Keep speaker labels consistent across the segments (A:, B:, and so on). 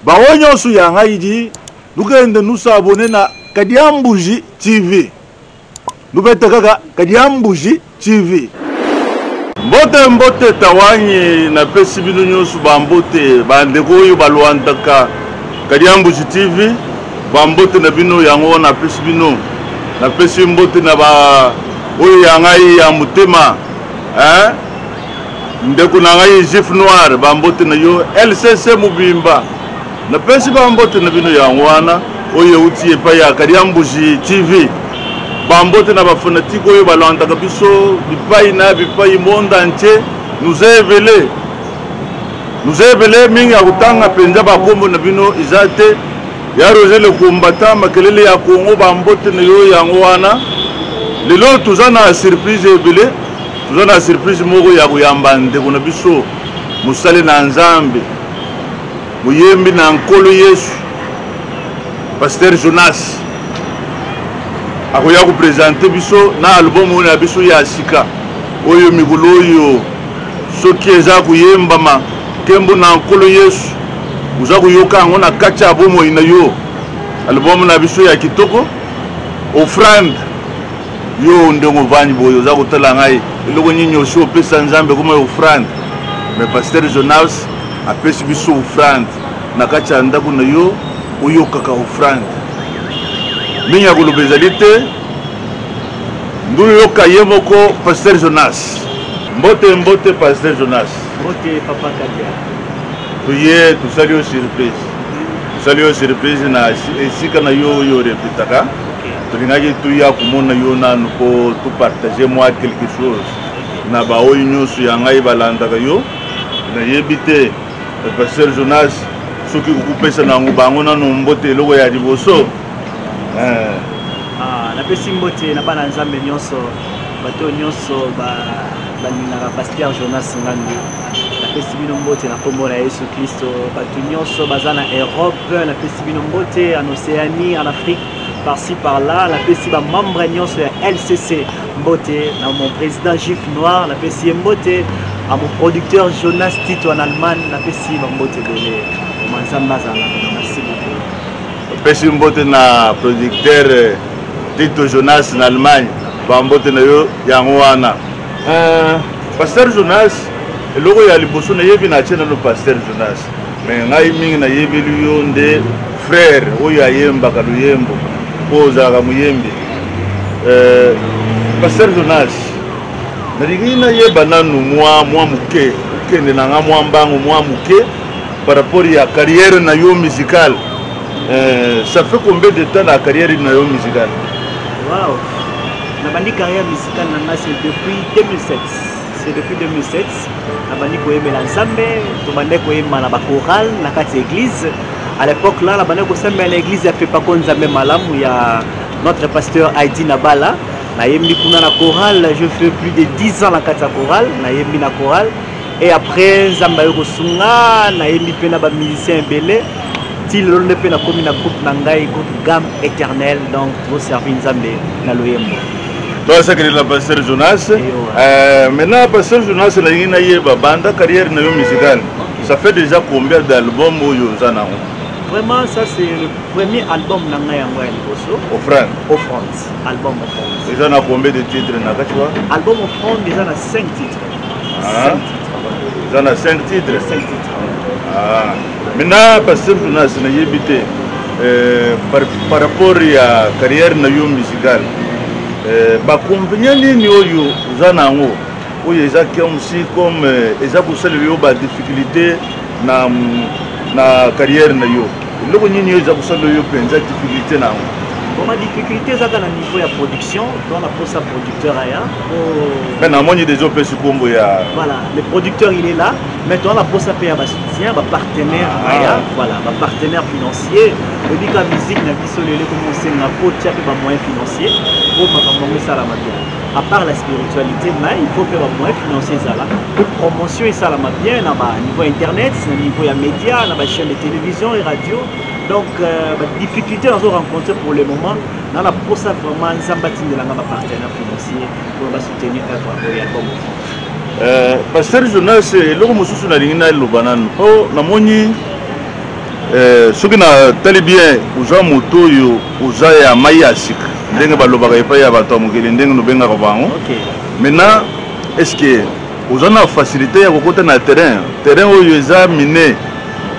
A: Baonyo su ya ngaidi nukende nusa abone na Kadiambuji TV. Nubeta kaka Kadiambuji TV. Mbote tawanyi na pesi bino nyosu bambote bandeko oyo balwandaka Kadiambuji TV. Bambote na bino yango na pesi bino. Na pesi mbote na ba oyo yangai ya mutema. Ndeko na ngai Jif Noir bambote na yo LCC Mubimba. Na pesi bambote na bino yango wana oyo uti epa ya Kadiambuji TV. Bambote na ba fanatique oyo balwandaka biso bipai monde entier nous évelé mingi akutanga penza bakombo na bino izate ya Roger le combattant makelele ya Congo bambote na yo yango wana lelo tuzana surprise ebele tuzana surprise moko ya kuyamba ndeko na biso musale na Nzambe muyembi na nkolo Yesu Pasteur Jonas akoya ku présenter biso na album na biso ya sika oyo mikolo oyo soki eza kuyembama kembo na nkolo Yesu uza kuyoka ngo na kacha abomo ina yo album na biso ya kitoko offrande yo ndongo vanyi boyo za kutala ngai iloko nyinyo sho pesa Nzambe kuma offrande mais Pasteur Jonas apesi biso offrande na kacha ndako na yo oyo kaka offrande minya kulubezalite ndulu yoka yemoko Pasteur Jonas mbote Pasteur Jonas
B: mbote papa Kadia
A: tuye tusalio surprise na esika na yo repitaka tulingaki tuya kumona yo nanu po tu partager moi quelque chose na ba oyo nyoso ya ngai balandaka yo na yebite Pasteur Jonas soki kukupesa na ngubango nanu mbote eloko ya liboso
B: na pesi mbote na bana Nzambe nyonso bato nyonso baninaka Pasteur Jonas Ngandu na pesi bino mbote na kombo na Yesu Kristo bato nyonso baza na Europe na pesi bino mbote en Océanie en Afrique par-ci par-là na pesi ba membre nyonso ya LCC mbote na mon président Jif Noir na pesi mbote à mon producteur Jonas Tito en Allemagne na pesi ba mbote dole Nzambe azala merci beaucoup
A: pesi mbote na producteur Tito Jonas en Allemagne bambote na yo yango wana Pasteur Jonas eloko ya liboso na yebi na chena no Pasteur Jonas mais ngai mingi na yebi yo nde frère oyo ayemba ka luyembo poza ka muyembi Pasteur Jonas na yeba nanu mwa muke ukende na nga mwa mbango mwa muke par rapport à la carrière na yo musicale. Ça fait combien de temps la carrière na yo musicale?
B: Wow. La carrière musicale c'est depuis 2007. C'est depuis 2007. La bandi koyemba la Nzambe, to bandi koyemba na ba chorale na kati église. À l'époque là, la bandi kosemba na église a fait pas kon Nzambe malamu ya notre pasteur Aidi Nabala. Na yembi kuna na chorale, je fais plus de 10 ans la kati chorale, na yembi na chorale. Et après, Nzamba yoko sunga, na yembi pena ba musicien belé. Til l'on ne peut na komi na groupe nangai groupe gamme éternelle donc vous servir Nzambe na loyembo.
A: Toi ça que la Pasteur Jonas. Maintenant Pasteur Jonas na yina yeba banda carrière na yo musicale. Ça fait déjà combien d'albums yo zana?
B: Vraiment ça c'est le premier album nangai yango ya liboso. Offrande. Album Offrande.
A: Déjà na combien de titres na kachwa?
B: Album Offrande déjà na 5 titres. 5 titres.
A: Dans 5 titres.
B: 5 titres.
A: Maintenant, Pasteur Jonas, par rapport à la carrière musicale, combien de gens ont aussi comme des difficultés dans la carrière? Ils ont des difficultés.
B: Bon, ma difficulté c'est dans le niveau de production, on a pour ça producteur ailleurs. Voilà, le producteur il est là, mais on a pour ça payer un soutien, un partenaire ailleurs, voilà, un partenaire financier. Le dit que la musique n'a pas commencé à faire un moyen financier pour ça la bien. À part la spiritualité, mais il faut faire un moyen financier ça là. Pour promotion et ça la bien, à niveau internet, à niveau médias, à la chaîne de télévision et radio. Donc, les difficultés qu'on a rencontrées pour le moment, on a pour ça vraiment un partenaire financier pour soutenir l'album.
A: Pasteur Jonas, l'homme sous la ligne de l'Obanan, oh, la moni, soki na tali bien uza moto oyo uza ya mai ya sika ndenge balobaka epai ya bato ya mokili ndenge nobengaka bango maintenant est ce que uza na facilité ya kokota na terrain oyo eza mine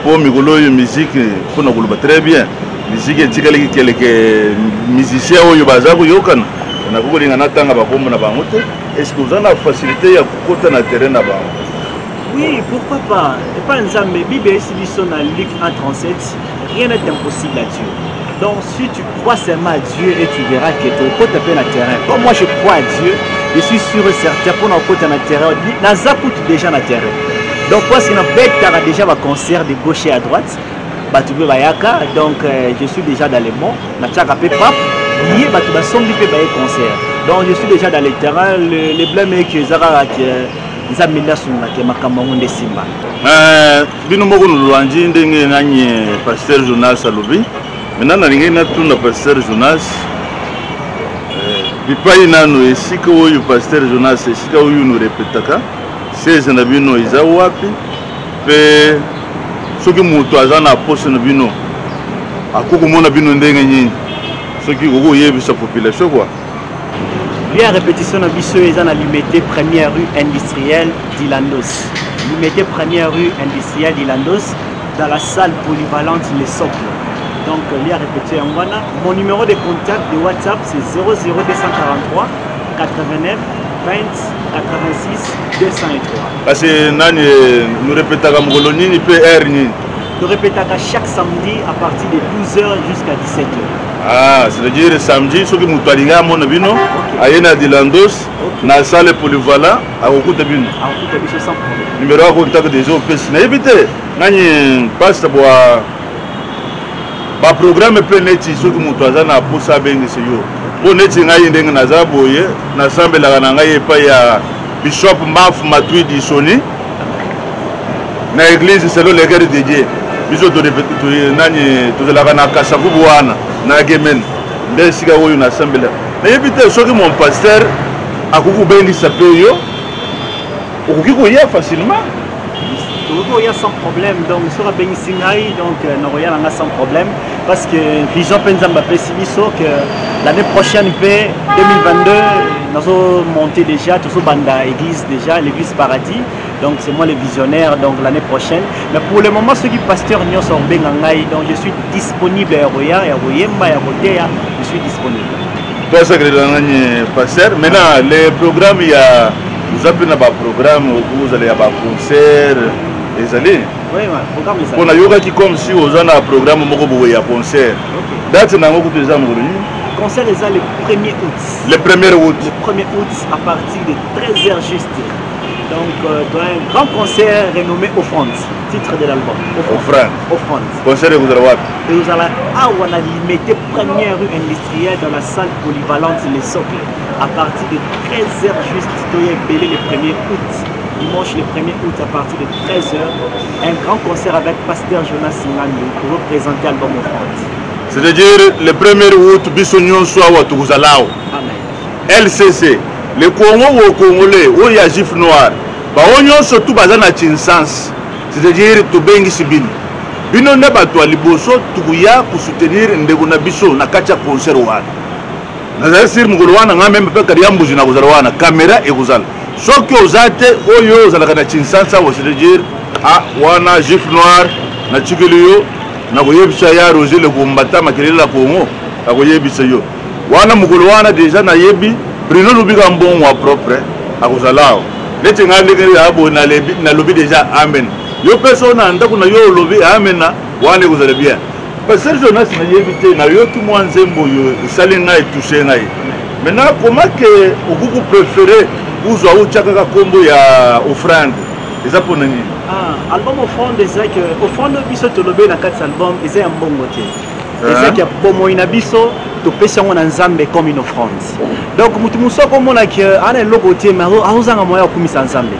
A: mpo mikolo oyo musique mpona koloba très bien musique etikalaki keleke musicien oyo baza koyokana nakokolinga natanga bakombo na bango te est ce que uza na facilité ya kokota na terrain na bango?
B: Oui, pourquoi pas. Et pas Nzambe, Bible Sibiso dans Luc 1,37, rien n'est impossible à Dieu. Donc si tu crois seulement à Dieu et tu verras que tu peux taper dans le terrain. Comme moi je crois à Dieu, je suis sûr et certain pour nous côté dans le terrain. Naza coûte déjà dans le terrain. Donc parce qu'il y a déjà un concert de gauche et à droite. Batube Bayaka, donc je suis déjà dans les monts. Natchaka Pepap, lié Batube Sombi Pe Baye concert. Donc je suis déjà dans le terrain. Les blêmes que Zara Nzamina sunake makambo nde simba.
A: Bino moko nolwanji ndenge nanye Pasteur Jonas alobi. Maintenant nalingi natuna Pasteur Jonas. Bipai nano esika oyo Pasteur Jonas esika oyo no repetaka. Seze na bino iza wapi? Pe soki mutu aza na poste na bino akokomona bino ndenge nyinyi. Soki koko yebisa population quoi.
B: Lui à répétition de Bissau est dans la limité première rue industrielle d'Ilandos. Limité première rue industrielle d'Ilandos dans la salle polyvalente Les Socles. Donc lui à répéter en voilà. Mon numéro de contact de WhatsApp c'est 00243 89 20 86 203.
A: Parce que nous répétons comme Golonini peut erni.
B: Nous répétons chaque samedi à partir de 12h jusqu'à 17h.
A: Ah, c'est-à-dire samedi, ce qui nous parlera, mon abino, à Yena Dilandos, dans la salle polyvalente, à Okuta Bino.
B: À Okuta Bino sans problème.
A: Numéro de contact des autres personnes. Évitez, nous passe pour un programme plein ce qui nous parlera na pour ça bien c'est yo. Pour neti ngai ndenge naza boye, na sambela na ngai pa ya Bishop Maf Matui di Soni. Na église selon les guerres de Dieu. Biso to nani to la kana kasavu bwana. Na gemen nde sika oyo na sambela na yebite soki mon pasteur akuku bendi sapeyo okuki ko ya facilement
B: tout y a sans problème donc sur la bendi singai donc n'aurait rien sans problème parce que vision penzamba pesibiso que l'année prochaine p 2022 nous avons monté déjà tout ce banda église déjà l'église paradis donc c'est moi le visionnaire donc l'année prochaine mais pour le moment ceux qui pasteur n'y sont bengangai donc je suis disponible à Roya et Royemba et Rotea je suis disponible.
A: Toi sacré pasteur maintenant les programmes il y a vous appelez un programme où vous allez avoir concert les allées.
B: Oui programme les
A: allées. On a yoga qui comme si vous avez un programme moko boya concert. Date na ngoko déjà ngoroni.
B: Concert les le 1er août.
A: Le 1er août.
B: Le 1er août à partir de 13h juste. Donc, un grand concert renommé Offrande, titre de l'album. Offrande.
A: Concert de vous allez voir.
B: Et vous allez on a limité première rue industrielle dans la salle polyvalente Les Socles. À partir de 13h juste, le 1er août. Dimanche le 1er août à partir de 13h. Un grand concert avec Pasteur Jonas Ngando pour représenter l'album Offrande.
A: C'est-à-dire le 1er août, Bissonnion soit à Tougouzalao.
B: Amen.
A: LCC. Le Congo ou Congolais, où il y a Gif Noir, on y a surtout basé dans Tinsans, c'est-à-dire Tobengi Sibin. Bino ne pas toi liboso, Touya pour soutenir Ndeguna Bisso, Nakacha concert ou Wan. Nazasir Mugulwana, même pas Kariambuzina Guzalwana, caméra et Guzal. Sauf que aux athées, Oyo, Zalakana Tinsans, c'est-à-dire, ah, Wana Gif Noir, Nachigulio, Nagoye Bishaya, Roger le Gumbata, Makerela Congo, Nagoye Bissayo. Wana Mugulwana déjà Nayebi. Bruno Lubiga bon wa propre à Kozalao. Les Tingalé abo na lobby déjà amen. Yo personne ndako na yo lobby amen na wane vous allez bien. Parce que Jonas na yebité na yo tout moi nzembo yo salinga et toucher ngai. Maintenant comment que vous préférez vous ou tchaka kombo ya offrande. Les aponani.
B: Ah, album offrande c'est que offrande biso to lobby na 4 album c'est un bon côté. C'est que pour moi inabiso to pesa ngona nzambe comme une offrande. Donc mutu musoko mona que ana logoté mais auzanga moya kumisa nzambe.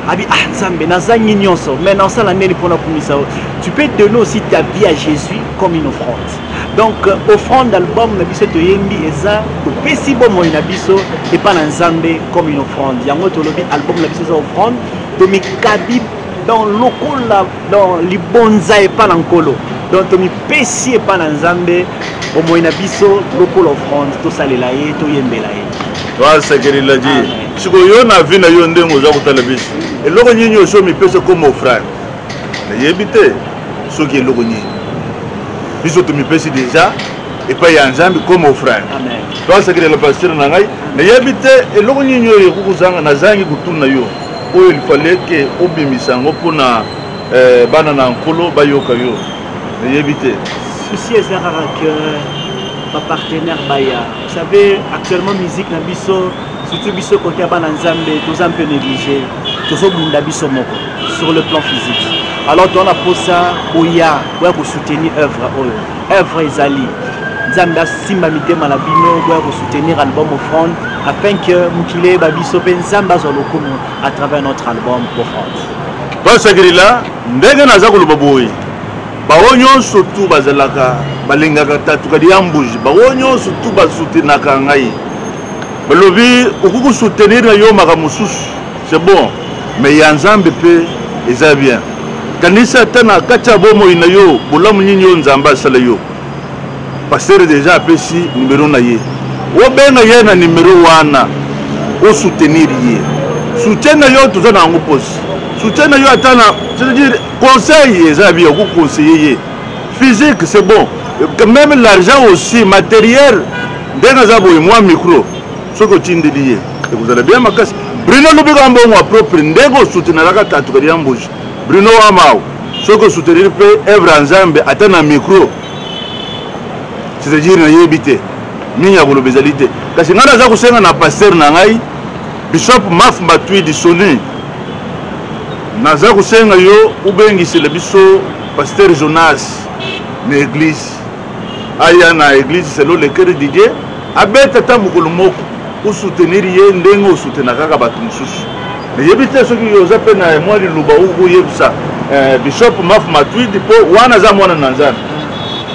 B: Abi ah nzambe nazangi nyonso mais dans ça la neni pona kumisa. Tu peux donner aussi ta vie à Jésus comme une offrande. Donc offrande album na biso to yembi eza to pesi bomo inabiso et pas nzambe comme une offrande. Yango to lobi album na biso offrande to mikabi dans lokola dans libonza et pas l'ankolo. donc tomi pesi epa na nzambe omoi na biso lokola offrande tosalela ye toyembela ye
A: wasekelila ji sikoyo na vi na yo ndenge oza kotala biso eloko nini oso mipesa comme frère nayebi te soki eloko nini biso tomipesi déjà epai ya nzambe comme frère twasekelela pasteur na ngai nayebi te eloko nini oyo ekokuzanga nazangi kutuna yo oyo lifaleke obimisa yango mpona bana na nkolo bayoka yo nayebi te
B: souci ezalaka que ma partenaire baya vous savez actuellement musique na biso surtout biso côté bana nzambe tous un peu négligé tozobunda biso moko sur le plan physique alors on a pour ça oya pour soutenir œuvre ezali nzambe asimba mitema na bino pour soutenir album offrande afin que mukile ba biso pe nzambe azolokumu à travers notre album offrande
A: basagrila ndenge naza koloba boye bawo nyonso tu bazalaka balingaka tatu kadi ambuji bawo nyonso tu basutenaka ngai balobi okuku soutenir na yo maka mususu c'est bon mais ya nzambe pe eza bien kanisa tana kacha bomo ina yo bolamu nyinyi yo nzamba sala yo pasteur déjà apesi numéro na ye obenga ye na numéro wana o soutenir ye soutien na yo tuza na ngo posi soutien na yo atana c'est-à-dire conseil eza bien ko conseiller physique c'est bon même l'argent aussi matériel ndena za boye moi micro soko tindeli ye et vous allez bien makasi Bruno lobika mbongo wa propre ndego soutenir la tatu kadi ambuji Bruno Amao soko soutenir pe œuvre nzambe atana micro c'est-à-dire na yebite minya bolo bezalité kasi ngana za kusenga na pasteur na ngai Bishop Maf Matui di Soni naza kusenga yo ubengisi le biso pasteur Jonas na église aya na église selo le cœur de Dieu abeta tamukulu moko ou soutenir ye ndenge soutenir kaka batu mususu na yebite soki yo zape na moi liluba ou yebisa Bishop Maf Matui di po wana za mwana na nzana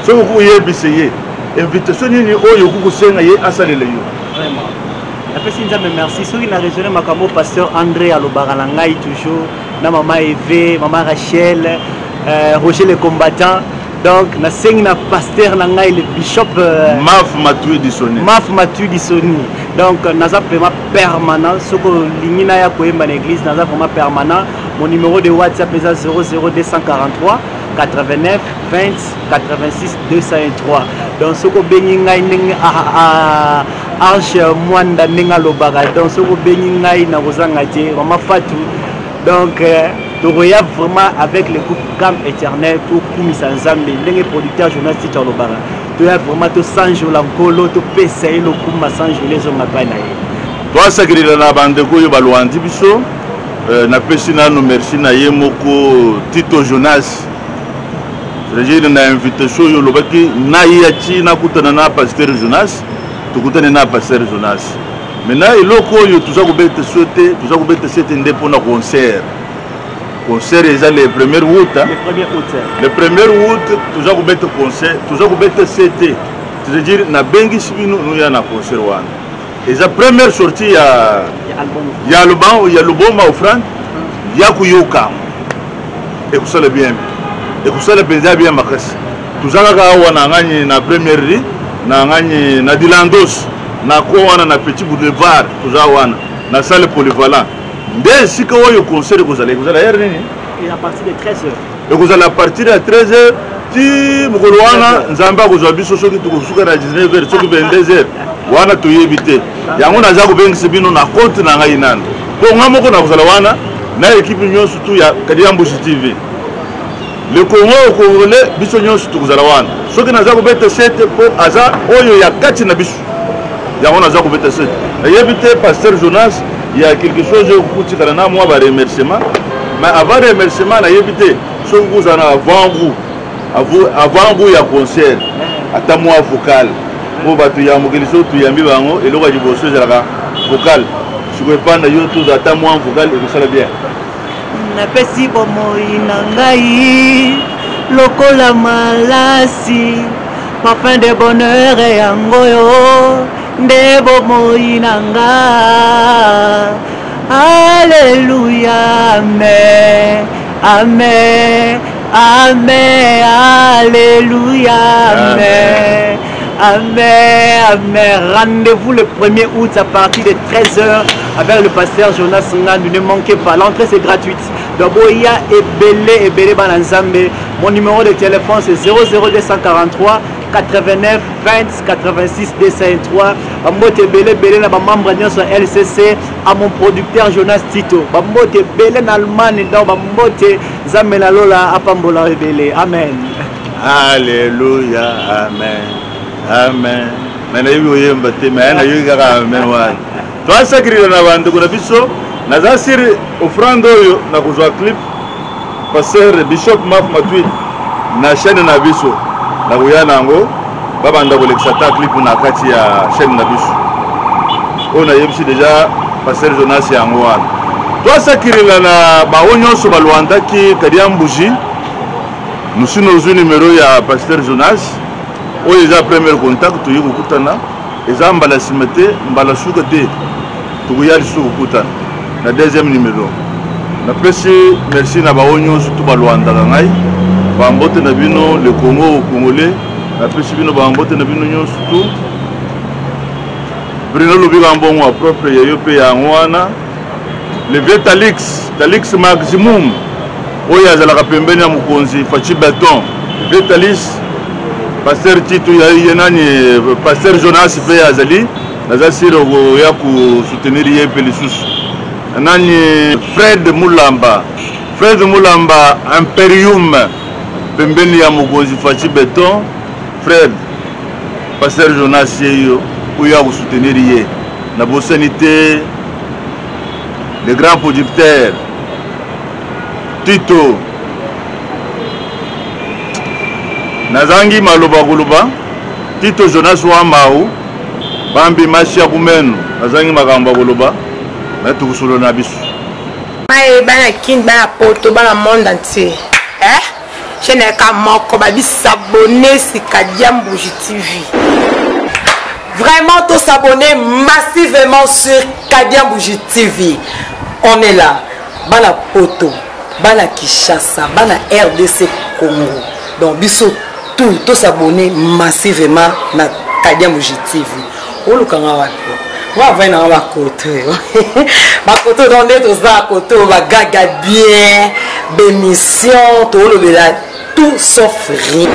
A: soki ku yebise ye invitation nini oyo kukusenga ye asalele yo
B: vraiment apesi nzambe merci soki na raisonner makambo pasteur André alobaka na ngai toujours na mama Eve mama Rachel Roger le combattant donc na sengi na pasteur na ngai le bishop
A: Maf Matui di Soni donc
B: naza vraiment permanent soko lingi na ya koyemba na église naza vraiment permanent mon numéro de WhatsApp est 00243 89 20 86 203 donc soko bengi ngai ndenge Arche Mwanda ndenge alobaka donc soko bengi ngai na kozanga te mama Fatou donc tokoya vraiment avec le groupe Cam Éternel tout kumisa nzambe ndenge producteur journaliste alobaka toya vraiment to sanjo la nkolo to pesa elo kuma sanjo les hommes pa na ye
A: toi sagrila na bande ko yo balwandi biso na pesi na no merci na ye moko Tito Jonas Rejine na invitation yo lobaki na yachi na kutana na pasteur Jonas tukutane na pasteur Jonas maintenant iloko yo tuza kubeta sote ndepo na concert est le 1er août le 1er août tuza kubeta concert tuza kubeta CT c'est-à-dire na bengi sibino no ya na concert wana et la première sortie ya album offrande ya kuyoka et que ça le bien et que ça le penza bien makasi tuzaka ka wana ngani na première ri na ngani na Dilandos na ko wana na Petit Boulevard tuza wana na salle polyvalent dès sika oyo concert vous allez hier nini
B: et à partir de 13h
A: et vous allez à partir de 13h ti mukolo wana nzamba ko zwabiso soki tukusuka na 19h soki 22h wana tuyebite yango naza ko bengisa bino na compte na ngai nana po ngamoko na kuzala wana na équipe nyonso tu ya Kadiambushi TV le Congo congolais biso nyonso tukuzala wana soki naza ko beta 7 po aza oyo ya kati na biso yango naza ko beta 7 yebite pasteur Jonas il y a quelque chose que vous pouvez faire moi ba remerciement mais avant remerciement na yebite so vous en avant vous ya concert ata moi vocal mo batu ya mokiliso tu yambi bango eloko di bosso zalaka vocal si ko panda yo to ata moi vocal et ça bien
B: na pesi bomoi na ngai lokola malasi parfum de bonheur yango yo nde bomoi na ngai alléluia amen amen Amen, alléluia, amen. Amen, amen. Rendez-vous le 1er août à partir de 13h avec le pasteur Jonas Ngandu. Ne manquez pas, l'entrée c'est gratuite. D'abord, il y a Ebele Balanzambe. Mon numéro de téléphone c'est 00243 89 20 86 203. Bambote Ebele na membre de LCC à mon producteur Jonas Tito. Bambote Ebele en Allemagne, donc Bambote Zamela Lola à Pambola Ebele. Amen.
A: Alléluia, amen. Amen. Mais il y a un bâtiment, mais il y a un amen. Toi, ça crée la bande de biso. Naza sir offrande yo na kuzwa clip. Pasteur Bishop Maf Matui na chaîne na biso. Na kuyana ngo baba ndako l'exata clip na kati ya chaîne na biso. On a yebisi déjà Pasteur Jonas yango wana. Toi, ça crée la ba onyo so balwanda ki kadiambuji. Nous sommes au numéro ya Pasteur Jonas. Oyo eza premier contact tuyi kukutana eza mbala simete mbala suka te tukuyali suka kukutana na deuxième numéro na pesi merci na baonyo surtout balwanda ngai bambote na bino le Congo congolais na pesi bino bambote na bino nyo surtout Bruno Lubika mbongo propre yeyo pe ya ngwana le vieux Talix maximum oyo azalaka pembeni ya mokonzi Fachi Beton le vieux Talix Pasteur Tito Yenani, Pasteur Jonas Pe Azali, Nazasiro ya soutenir Yepe Lissus. Nani Fred Mulamba Imperium, Pembeni ya Mugozi Fachi Beton, Fred, Pasteur Jonas Yeyo, ya soutenir Ye. La Bossanité, les grands producteurs, Tito. Nazangi maloba guluba Tito Jonas wa mau bambi mashia kumenu nazangi makamba guluba na tukusulo na bisu
C: mai bana kin bana poto bana monde entier je n'ai qu'à moko ba s'abonner sur Kadiambuji TV. Vraiment tous s'abonner massivement sur Kadiambuji TV. On est là bana poto bana Kinshasa bana RDC Congo. Donc biso tous s'abonner massivement na Kadiambuji TV. O lukanga wapi? Wa vaina wa côté. Ma côté dans des tous à côté va gaga bien, bémission, tout le tout sauf rien.